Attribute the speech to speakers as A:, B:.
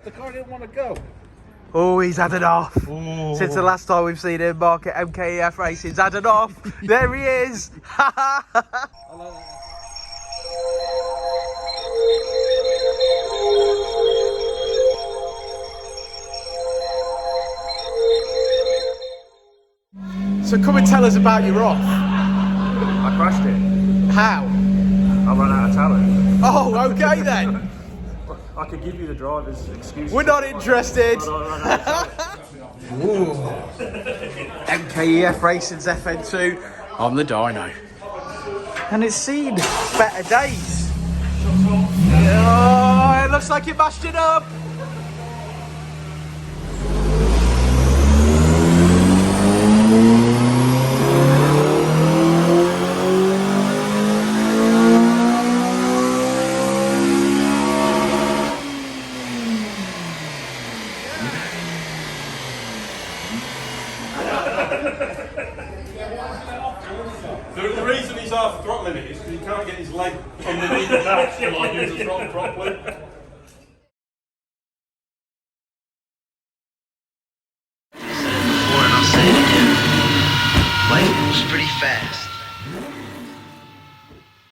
A: The car didn't want to go.
B: Oh, he's had it off.
A: Ooh.
B: Since the last time we've seen him, Mark at MKEF Racing's had it off. There he is. So come and tell us about your off.
C: I crashed it.
B: How?
C: I ran out of talent.
B: Oh, okay then.
C: I could give you the driver's excuse.
B: We're not interested. Ooh. MKEF Racing's FN2 on the dyno. And it's seen better days. Oh, it looks like it mashed it up.
A: The reason he's half throttling it is because he can't get his leg underneath the dash to like use the throttle properly.
D: Before and I'll say it again. Life moves pretty fast.